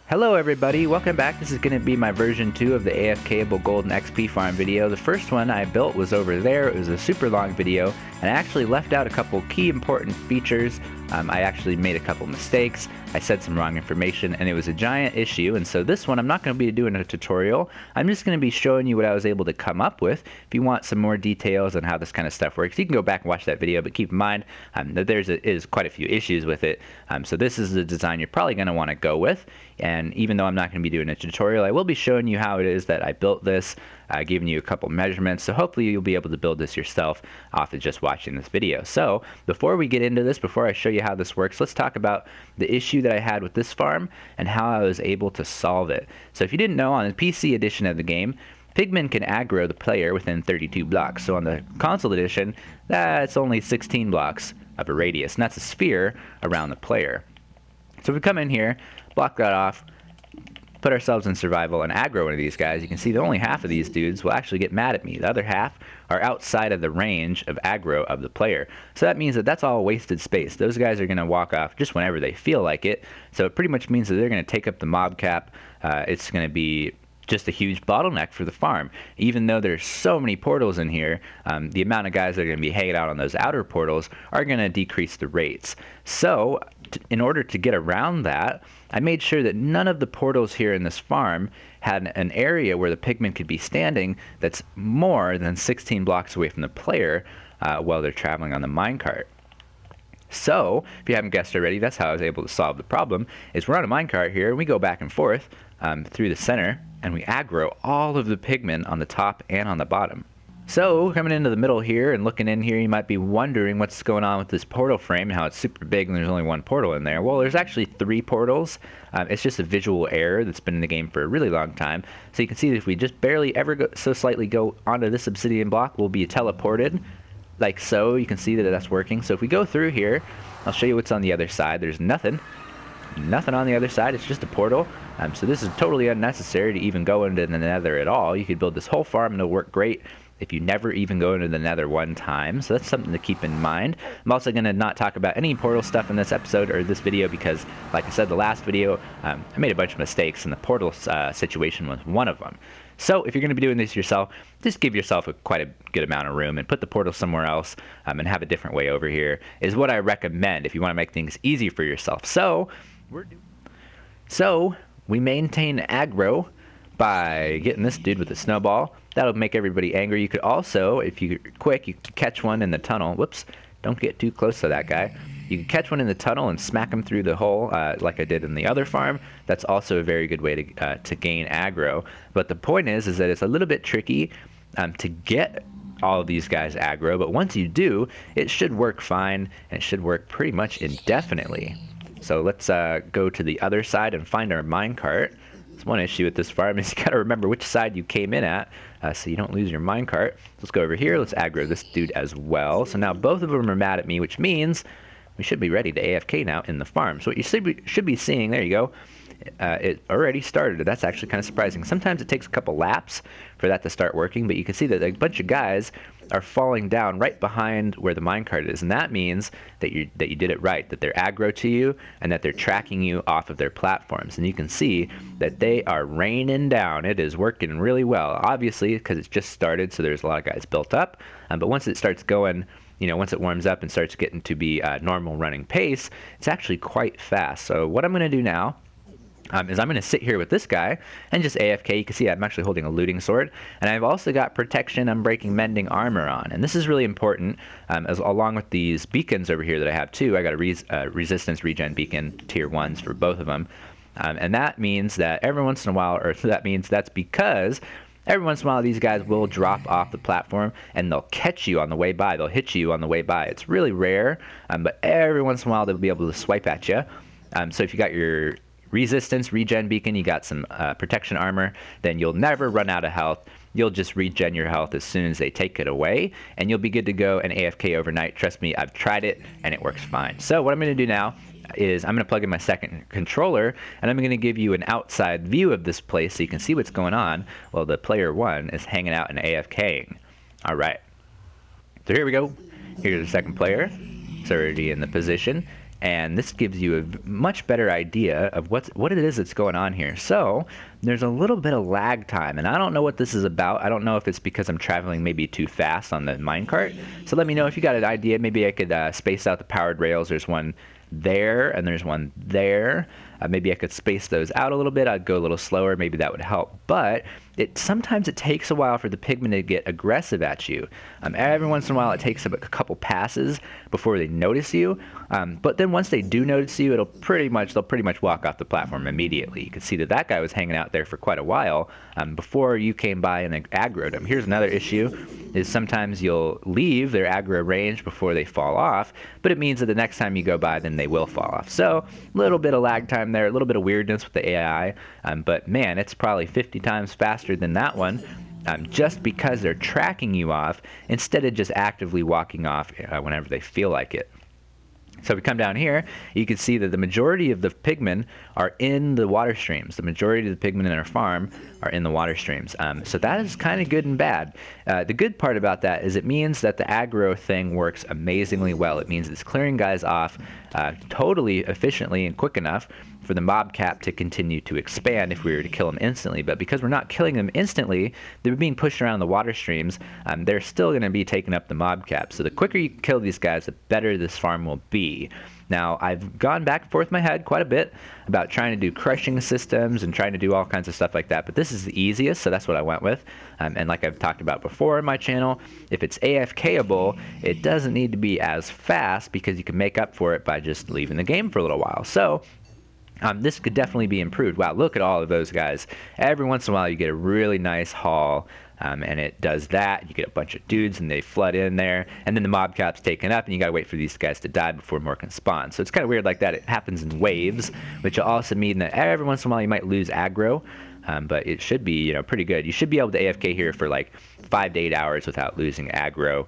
Hello everybody, welcome back. This is going to be my version 2 of the AFKable Golden XP Farm video. The first one I built was over there. It was a super long video, and I actually left out a couple key important features. I actually made a couple mistakes. I said some wrong information, and it was a giant issue. And so this one, I'm not going to be doing a tutorial. I'm just going to be showing you what I was able to come up with. If you want some more details on how this kind of stuff works, you can go back and watch that video, but keep in mind that there is quite a few issues with it. So this is the design you're probably going to want to go with. And even though I'm not going to be doing a tutorial, I will be showing you how it is that I built this, giving you a couple measurements, so hopefully you'll be able to build this yourself off of just watching this video. So before we get into this, before I show you how this works, let's talk about the issue that I had with this farm and how I was able to solve it. So if you didn't know, on the PC edition of the game, Pigmen can aggro the player within 32 blocks. So on the console edition, that's only 16 blocks of a radius, and that's a sphere around the player. So if we come in here, block that off, put ourselves in survival, and aggro one of these guys, you can see that only half of these dudes will actually get mad at me. The other half are outside of the range of aggro of the player. So that means that that's all wasted space. Those guys are going to walk off just whenever they feel like it. So it pretty much means that they're going to take up the mob cap. It's going to be just a huge bottleneck for the farm. Even though there's so many portals in here, the amount of guys that are going to be hanging out on those outer portals are going to decrease the rates. So in order to get around that, I made sure that none of the portals here in this farm had an area where the pigmen could be standing that's more than 16 blocks away from the player while they're traveling on the minecart. So, if you haven't guessed already, that's how I was able to solve the problem. Is we're on a minecart here, and we go back and forth through the center, and we aggro all of the pigmen on the top and on the bottom. So, coming into the middle here and looking in here, you might be wondering what's going on with this portal frame and how it's super big and there's only one portal in there. Well, there's actually 3 portals. It's just a visual error that's been in the game for a really long time. So you can see that if we just barely ever so slightly go onto this obsidian block, we'll be teleported like so. You can see that that's working. So if we go through here, I'll show you what's on the other side. There's nothing on the other side. It's just a portal. So this is totally unnecessary to even go into the nether at all. You could build this whole farm and it'll work great if you never even go into the nether one time. So that's something to keep in mind. I'm also going to not talk about any portal stuff in this episode or this video because, like I said, the last video, I made a bunch of mistakes and the portal situation was one of them. So if you're going to be doing this yourself, just give yourself quite a good amount of room and put the portal somewhere else and have a different way over here is what I recommend if you want to make things easy for yourself. So we maintain aggro by getting this dude with a snowball. That'll make everybody angry. You could also, if you're quick, you can catch one in the tunnel. Whoops, don't get too close to that guy. You can catch one in the tunnel and smack him through the hole like I did in the other farm. That's also a very good way to gain aggro. But the point is that it's a little bit tricky to get all of these guys aggro, but once you do, it should work fine, and it should work pretty much indefinitely. So let's go to the other side and find our minecart. That's one issue with this farm is you gotta remember which side you came in at so you don't lose your minecart. Let's go over here, let's aggro this dude as well. So now both of them are mad at me, which means we should be ready to AFK now in the farm. So what you should be seeing, there you go, it already started. That's actually kind of surprising. Sometimes it takes a couple laps for that to start working, but you can see that a bunch of guys are falling down right behind where the minecart is, and that means that you did it right, that they're aggro to you and that they're tracking you off of their platforms. And you can see that they are raining down. It is working really well, obviously because it's just started, so there's a lot of guys built up, but once it starts going, once it warms up and starts getting to be normal running pace, it's actually quite fast. So what I'm going to do now is I'm going to sit here with this guy and just AFK. You can see I'm actually holding a looting sword, and I've also got protection, unbreaking, mending armor on, and this is really important along with these beacons over here that I have too. I got a resistance regen beacon tier 1s for both of them, and that means that every once in a while, or that's because every once in a while these guys will drop off the platform and they'll catch you on the way by. They'll hit you on the way by. It's really rare, but every once in a while they'll be able to swipe at you. So if you got your resistance regen beacon, you got some protection armor, then you'll never run out of health. You'll just regen your health as soon as they take it away, and you'll be good to go and AFK overnight. Trust me, I've tried it and it works fine. So what I'm going to do now is I'm going to plug in my second controller, and I'm going to give you an outside view of this place so you can see what's going on while the player 1 is hanging out and AFKing. Alright, so here we go. Here's the second player. It's already in the position. and this gives you a much better idea of what it is that's going on here. So there's a little bit of lag time, and I don't know what this is about. I don't know if it's because I'm traveling maybe too fast on the minecart. So let me know if you got an idea. Maybe I could space out the powered rails. There's one there, and there's one there. Maybe I could space those out a little bit. I'd go a little slower. Maybe that would help. But sometimes it takes a while for the pigmen to get aggressive at you. Every once in a while, it takes a couple passes before they notice you. But then once they do notice you, they'll pretty much walk off the platform immediately. You can see that guy was hanging out there for quite a while before you came by and aggroed him. Here's another issue: is sometimes you'll leave their aggro range before they fall off, but it means that the next time you go by, then they will fall off. So a little bit of lag time there, a little bit of weirdness with the AI, but man, it's probably 50 times faster than that one, just because they're tracking you off instead of just actively walking off whenever they feel like it. So if we come down here, you can see that the majority of the pigmen are in the water streams. The majority of the pigmen in our farm are in the water streams. So that is kind of good and bad. The good part about that is it means that the aggro thing works amazingly well. It means it's clearing guys off totally efficiently and quick enough for the mob cap to continue to expand if we were to kill them instantly. But because we're not killing them instantly, they're being pushed around the water streams, they're still going to be taking up the mob cap. So the quicker you kill these guys, the better this farm will be. Now, I've gone back and forth in my head quite a bit about trying to do crushing systems and trying to do all kinds of stuff like that, but this is the easiest, so that's what I went with. And like I've talked about before in my channel, if it's AFK-able, it doesn't need to be as fast because you can make up for it by just leaving the game for a little while. So this could definitely be improved. Wow, look at all of those guys. Every once in a while you get a really nice haul, and it does that. You get a bunch of dudes and they flood in there, and then the mob cap's taken up and you gotta wait for these guys to die before more can spawn. So it's kind of weird like that. It happens in waves, which will also mean that every once in a while you might lose aggro, but it should be, pretty good. You should be able to AFK here for like 5 to 8 hours without losing aggro,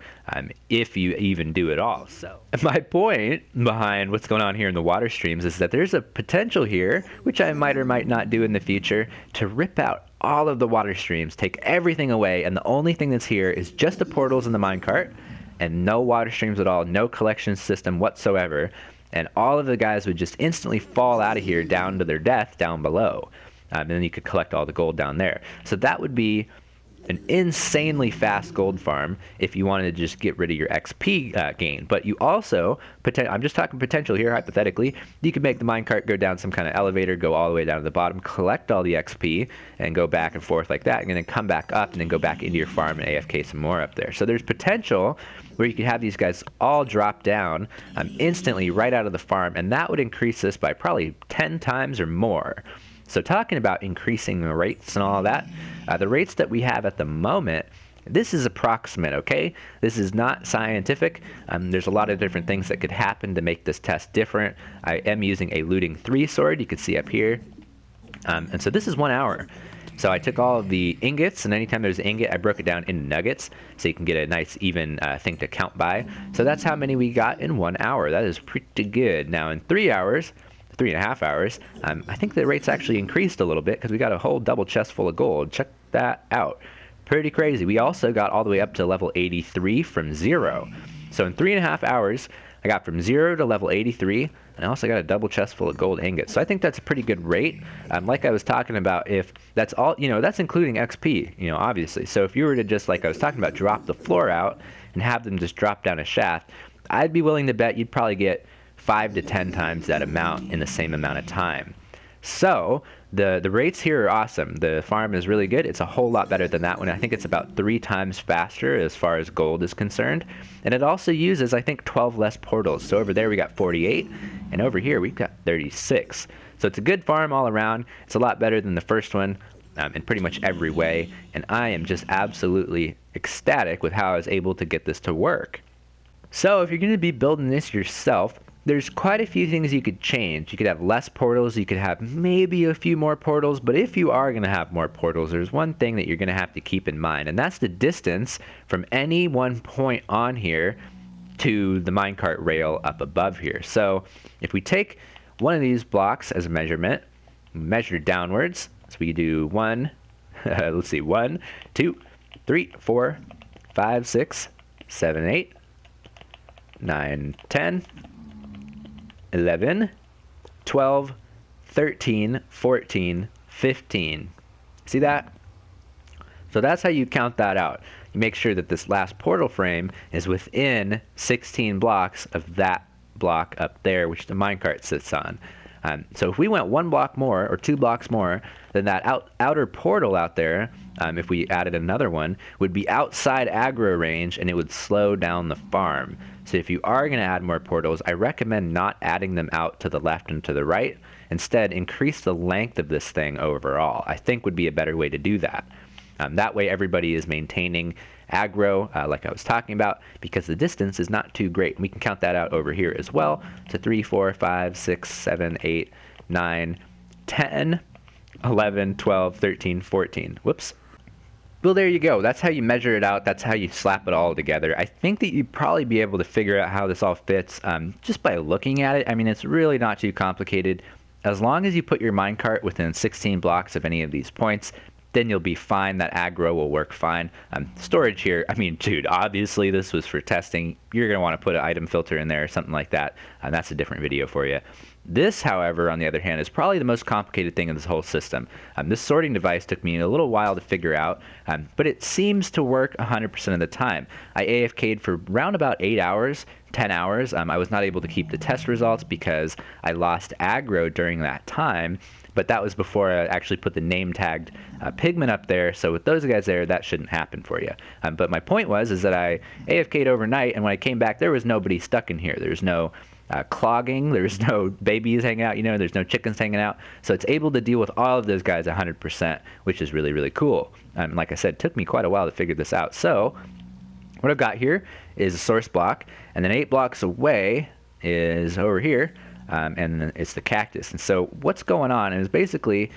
if you even do it all. So my point behind what's going on here in the water streams is that there's a potential here, which I might or might not do in the future, to rip out all of the water streams, take everything away, and the only thing that's here is just the portals in the minecart, and no water streams at all, no collection system whatsoever, and all of the guys would just instantly fall out of here down to their death down below. And then you could collect all the gold down there. So that would be an insanely fast gold farm if you wanted to just get rid of your XP gain. But you also, I'm just talking potential here, hypothetically, you could make the minecart go down some kind of elevator, go all the way down to the bottom, collect all the XP, and go back and forth like that, and then come back up and then go back into your farm and AFK some more up there. So there's potential where you could have these guys all drop down instantly right out of the farm, and that would increase this by probably 10 times or more. So talking about increasing the rates and all that, the rates that we have at the moment, this is approximate, okay? This is not scientific. There's a lot of different things that could happen to make this test different. I am using a looting 3 sword, you can see up here. And so this is 1 hour. So I took all of the ingots, and anytime there's an ingot, I broke it down into nuggets, so you can get a nice even thing to count by. So that's how many we got in 1 hour. That is pretty good. Now in 3 hours, 3.5 hours, I think the rates actually increased a little bit because we got a whole double chest full of gold. Check that out. Pretty crazy. We also got all the way up to level 83 from 0. So in 3.5 hours, I got from 0 to level 83, and I also got a double chest full of gold ingots. So I think that's a pretty good rate. Like I was talking about, if that's all, that's including XP, obviously. So if you were to just, like I was talking about, drop the floor out and have them just drop down a shaft, I'd be willing to bet you'd probably get 5 to 10 times that amount in the same amount of time. So the rates here are awesome. The farm is really good. It's a whole lot better than that one. I think it's about 3 times faster as far as gold is concerned. And it also uses, I think, 12 less portals. So over there we got 48, and over here we've got 36. So it's a good farm all around. It's a lot better than the first one in pretty much every way. And I am just absolutely ecstatic with how I was able to get this to work. So if you're going to be building this yourself, there's quite a few things you could change. You could have less portals, you could have maybe a few more portals, but if you are going to have more portals, there's one thing that you're going to have to keep in mind, and that's the distance from any one point on here to the minecart rail up above here. So if we take one of these blocks as a measurement, measure downwards, so we do 1, let's see, 1, 2, 3, 4, 5, 6, 7, 8, 9, 10, 11, 12, 13, 14, 15. See that? So that's how you count that out. You make sure that this last portal frame is within 16 blocks of that block up there, which the minecart sits on. So if we went 1 block more or 2 blocks more, then that outer portal out there, if we added another one, would be outside aggro range and it would slow down the farm. So if you are going to add more portals, I recommend not adding them out to the left and to the right. Instead, increase the length of this thing overall. I think would be a better way to do that. That way everybody is maintaining aggro like I was talking about, because the distance is not too great. We can count that out over here as well. So 3, 4, 5, 6, 7, 8, 9, 10, 11, 12, 13, 14. Whoops. Well, there you go. That's how you measure it out. That's how you slap it all together. I think that you'd probably be able to figure out how this all fits just by looking at it. I mean, it's really not too complicated. As long as you put your minecart within 16 blocks of any of these points, then you'll be fine. That aggro will work fine. Storage here, I mean, dude, obviously this was for testing. You're going to want to put an item filter in there or something like that. That's a different video for you. This, however, on the other hand, is probably the most complicated thing in this whole system. This sorting device took me a little while to figure out, but it seems to work 100% of the time. I AFK'd for around about 8 hours, 10 hours. I was not able to keep the test results because I lost aggro during that time, but that was before I actually put the name tagged pigment up there. So with those guys there, that shouldn't happen for you. But my point is that I AFK'd overnight, and when I came back, there was nobody stuck in here. There's no clogging, there's no babies hanging out, there's no chickens hanging out. So it's able to deal with all of those guys 100%, which is really, really cool. Like I said, it took me quite a while to figure this out. So what I've got here is a source block, and then 8 blocks away is over here, and then it's the cactus. And so what's going on is basically,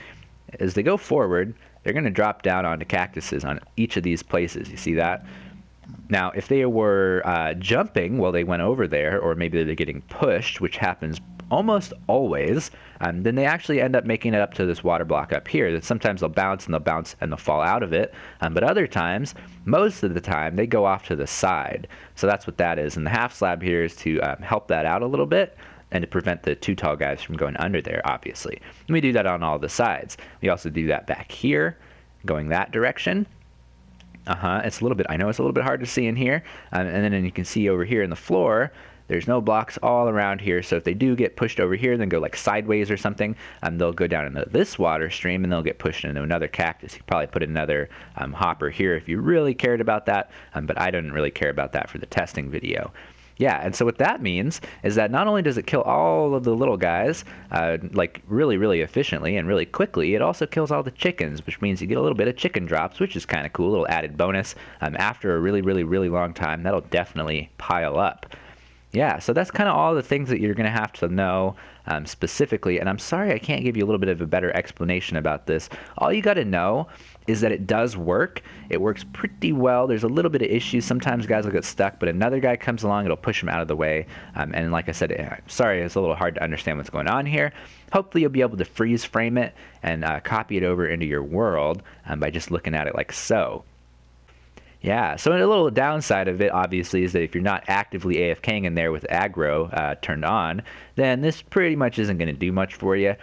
as they go forward, they're going to drop down onto cactuses on each of these places. You see that? Now, if they were jumping while they went over there, or maybe they're getting pushed, which happens almost always, then they actually end up making it up to this water block up here. That sometimes they'll bounce and they'll fall out of it, but other times, most of the time, they go off to the side. So that's what that is, and the half slab here is to help that out a little bit and to prevent the too tall guys from going under there, obviously. And we do that on all the sides. We also do that back here, going that direction. It's a little bit, I know it's a little bit hard to see in here, and then you can see over here in the floor, there's no blocks all around here, so if they do get pushed over here, then go like sideways or something, they'll go down into this water stream and they'll get pushed into another cactus. You could probably put another hopper here if you really cared about that, but I didn't really care about that for the testing video. Yeah, and so what that means is that not only does it kill all of the little guys, like really, really efficiently and really quickly, it also kills all the chickens, which means you get a little bit of chicken drops, which is kind of cool, a little added bonus. After a really, really, really long time, that'll definitely pile up. Yeah, so that's kind of all the things that you're going to have to know specifically, and I'm sorry I can't give you a little bit of a better explanation about this. All you got to know is that it does work. It works pretty well. There's a little bit of issues. Sometimes guys will get stuck, but another guy comes along, it'll push them out of the way. And like I said, sorry, it's a little hard to understand what's going on here. Hopefully you'll be able to freeze frame it and copy it over into your world by just looking at it like so. Yeah, so a little downside of it, obviously, is that if you're not actively AFKing in there with aggro turned on, then this pretty much isn't going to do much for you.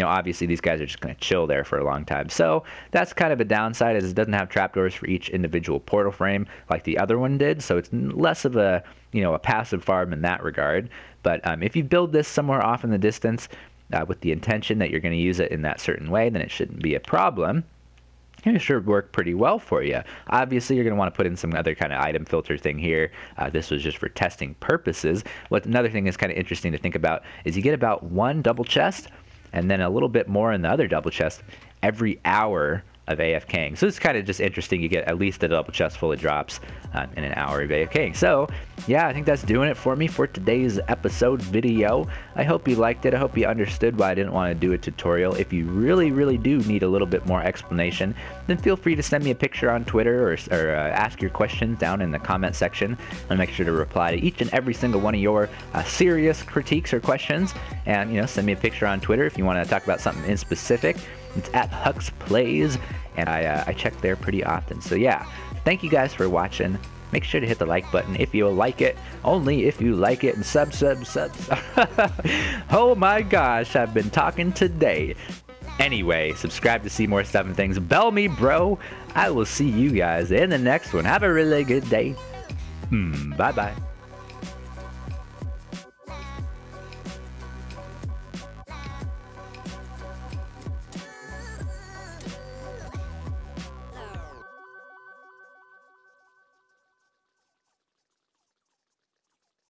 Obviously these guys are just going to chill there for a long time. So that's kind of a downside, as it doesn't have trapdoors for each individual portal frame like the other one did. So it's less of a, a passive farm in that regard. But if you build this somewhere off in the distance with the intention that you're going to use it in that certain way, then it shouldn't be a problem. It should work pretty well for you. Obviously, you're going to want to put in some other kind of item filter thing here. This was just for testing purposes. Another thing that's kind of interesting to think about is you get about 1 double chest and then a little bit more in the other double chest every hour of AFKing. So it's kind of just interesting. You get at least a double chest full of drops in an hour of AFKing. So yeah, I think that's doing it for me for today's episode video. I hope you liked it. I hope you understood why I didn't want to do a tutorial. If you really, really do need a little bit more explanation, then feel free to send me a picture on Twitter or ask your questions down in the comment section. I'll make sure to reply to each and every single one of your serious critiques or questions. And send me a picture on Twitter if you want to talk about something in specific. It's at HuxPlays, and I check there pretty often. So yeah, thank you guys for watching. Make sure to hit the like button if you like it. Only if you like it, and sub. Oh my gosh, I've been talking today. Anyway, subscribe to see more stuff and things. Bell me, bro. I will see you guys in the next one. Have a really good day. Bye-bye.